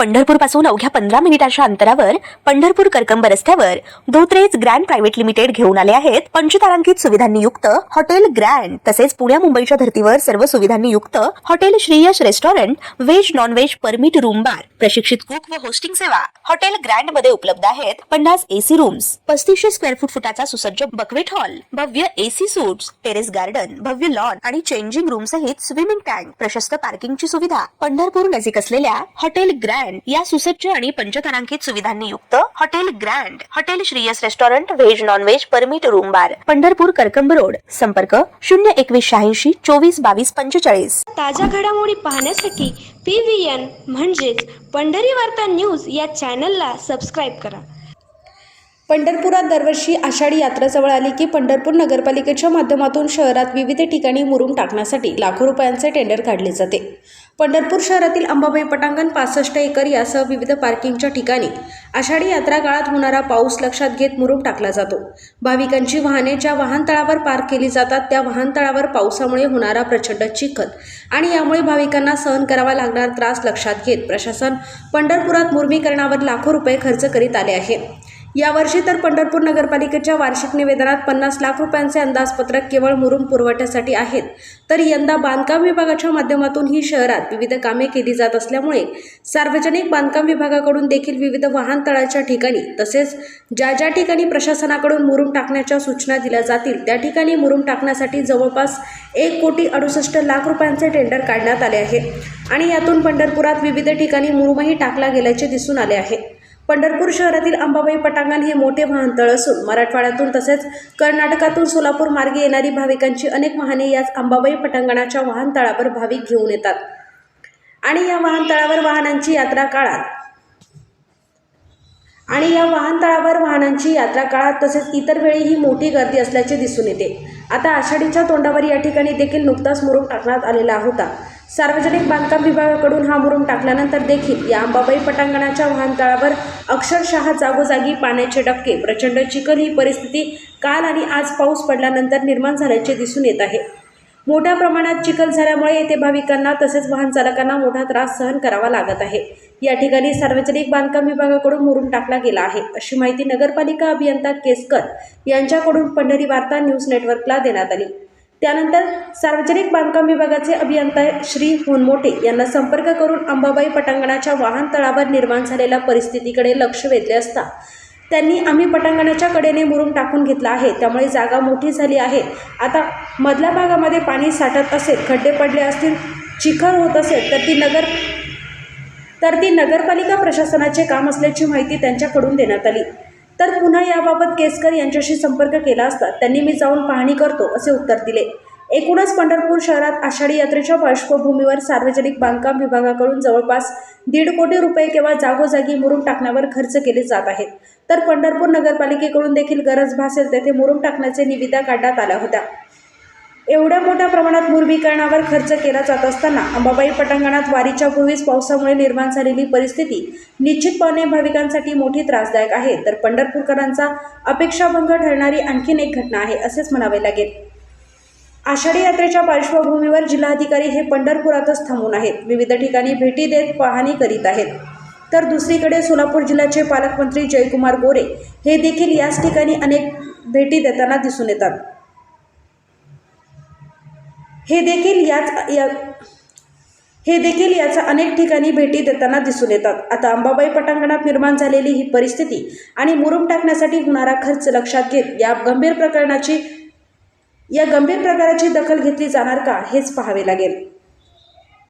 पंढरपूर पासून अवघ्या 15 मिनिटांच्या अंतरावर पंढरपूर करकंब रस्त्यावर धोत्रेज ग्रँड प्रायव्हेट लिमिटेड घेऊन आले आहेत पंचतारांकित सुविधांनी युक्त हॉटेल ग्रँड। तसेच पुण्या मुंबईच्या धर्तीवर सर्व सुविधांनी युक्त hotel Shriyash restaurant, veg non veg permit room bar, प्रशिक्षित कुक व होस्टिंग सेवा हॉटेल ग्रँड मध्ये उपलब्ध आहेत। 50 एसी रूम्स, 3500 स्क्वेअर फुटाचा सुसज्ज बकवेट हॉल, भव्य एसी सूट्स, टेरेस गार्डन, भव्य लॉन आणि चेंजिंग रूम सहित स्विमिंग टँक, प्रशस्त पार्किंगची सुविधा। पंढरपूर नजीक असलेल्या हॉटेल ग्रँड या सुसज्ज आणि पंचतारांकित सुविधांनी युक्त hotel grand, hotel Shriyas restaurant, veg non veg permit room बार, पंढरपूर करकंब रोड। संपर्क 02186 24 22 45। ताज्या घडामोडी पाहण्यासाठी PVN म्हणजेच पंढरी वार्ता न्यूज या चॅनलला सबस्क्राईब करा। पंढरपुरात दरवर्षी आषाढी यात्रा जवळ आली की पंढरपूर नगरपालिकेच्या माध्यमातून शहरात विविध ठिकाणी मुरुम टाकण्यासाठी लाखो रुपयांचे टेंडर काढले जाते। पंढरपूर शहरातील अंबाबाई पटांगण 65 एकर यासह विविध पार्किंगच्या ठिकाणी आषाढी यात्रा काळात होणारा पाऊस लक्षात घेत मुरुम टाकला जातो। भाविकांची वाहने ज्या वाहनतळावर पार्क केली जातात त्या वाहनतळावर पावसामुळे होणारा प्रचंड चिखल आणि यामुळे भाविकांना सहन करावा लागणारा त्रास लक्षात घेत प्रशासन पंढरपुरात मुर्मीकरणावर लाखो रुपये खर्च करीत आले आहे। यावर्षी तर पंढरपूर नगरपालिकेच्या वार्षिक निवेदनात 50 लाख रुपयांचे अंदाजपत्रक केवळ मुरुम पुरवठ्यासाठी आहेत, तर यंदा बांधकाम विभागाच्या माध्यमातून ही शहरात विविध कामे केली जात असल्यामुळे सार्वजनिक बांधकाम विभागाकडून देखील विविध वाहनतळाच्या ठिकाणी तसेच ज्या ठिकाणी प्रशासनाकडून मुरुम टाकण्याच्या सूचना दिल्या जातील त्या ठिकाणी मुरुम टाकण्यासाठी जवळपास 1,68,00,00,000 रुपयांचे टेंडर काढण्यात आले आहे आणि यातून पंढरपुरात विविध ठिकाणी मुरुमही टाकला गेल्याचे दिसून आले आहे। पंढरपूर शहरातील अंबाबाई पटांगण हे मोठे वाहनतळ असून मराठवाड्यातून तसेच कर्नाटकातून सोलापूर मार्गे येणारी भाविकांची अनेक वाहने याच अंबाबाई पटांगणाच्या वाहनतळावर भाविक घेऊन येतात आणि या वाहनतळावर वाहनांची यात्रा काळात तसेच इतर वेळीही मोठी गर्दी असल्याचे दिसून येते। आता आषाढीच्या तोंडावर या ठिकाणी देखील नुकताच मुरुम टाकण्यात आलेला होता। सार्वजनिक बांधकाम विभागाकडून हा मुरुम टाकल्यानंतर देखील या अंबाबाई पटांगणाच्या वाहनतळावर अक्षरशः जागोजागी पाण्याचे डबके, प्रचंड चिखल ही परिस्थिती काल आणि आज पाऊस पडल्यानंतर निर्माण झाल्याचे दिसून येत आहे। मोठ्या प्रमाणात चिखल झाल्यामुळे येथे भाविकांना तसेच वाहन चालकांना मोठा त्रास सहन करावा लागत आहे। या ठिकाणी सार्वजनिक बांधकाम विभागाकडून मुरुम टाकला गेला आहे अशी माहिती नगरपालिका अभियंता केसकर यांच्याकडून पंढरी वार्ता न्यूज नेटवर्कला देण्यात आली। त्यानंतर सार्वजनिक बांधकाम विभागाचे अभियंता श्री होनमोटे यांना संपर्क करून अंबाबाई पटांगणाच्या वाहनतळावर निर्माण झालेल्या परिस्थितीकडे लक्ष वेधले असता त्यांनी आम्ही पटांगणाच्या कडेने मुरुम टाकून घेतला आहे, त्यामुळे जागा मोठी झाली आहे। आता मधल्या भागामध्ये पाणी साठत असेल, खड्डे पडले असतील, चिखल होत असेल तर ती नगरपालिका प्रशासनाचे काम असल्याची माहिती त्यांच्याकडून देण्यात आली। तर पुन्हा याबाबत केसकर यांच्याशी संपर्क केला असता त्यांनी मी जाऊन पाहणी करतो असे उत्तर दिले। एकूणच पंढरपूर शहरात आषाढी यात्रेच्या पार्श्वभूमीवर सार्वजनिक बांधकाम विभागाकडून जवळपास 1.5 कोटी रुपये केवळ जागोजागी मुरुम टाकण्यावर खर्च केले जात आहेत, तर पंढरपूर नगरपालिकेकडून देखील गरज भासेल तेथे मुरुम टाकण्याचे निविदा काढण्यात आल्या होत्या। एवढ्या मोठ्या प्रमाणात मुर्मीकरणावर खर्च केला जात असताना अंबाबाई पटांगणात वारीच्या पूर्वीच पावसामुळे निर्माण झालेली परिस्थिती निश्चितपणे भाविकांसाठी मोठी त्रासदायक आहे, तर पंढरपूरकरांचा अपेक्षाभंग ठरणारी आणखीन एक घटना आहे असेच म्हणावे लागेल। आषाढी यात्रेच्या पार्श्वभूमीवर जिल्हाधिकारी हे पंढरपुरातच थांबून आहेत, विविध ठिकाणी भेटी देत पाहणी करीत आहेत, तर दुसरीकडे सोलापूर जिल्ह्याचे पालकमंत्री जयकुमार गोरे हे देखील याच ठिकाणी अनेक भेटी देताना दिसून येतात। हे देखील याचा अनेक ठिकाणी भेटी देताना दिसून येतात। आता अंबाबाई पटांगणात निर्माण झालेली ही परिस्थिती आणि मुरुम टाकण्यासाठी होणारा खर्च लक्षात घेत या गंभीर प्रकाराची दखल घेतली जाणार का हेच पाहावे लागेल।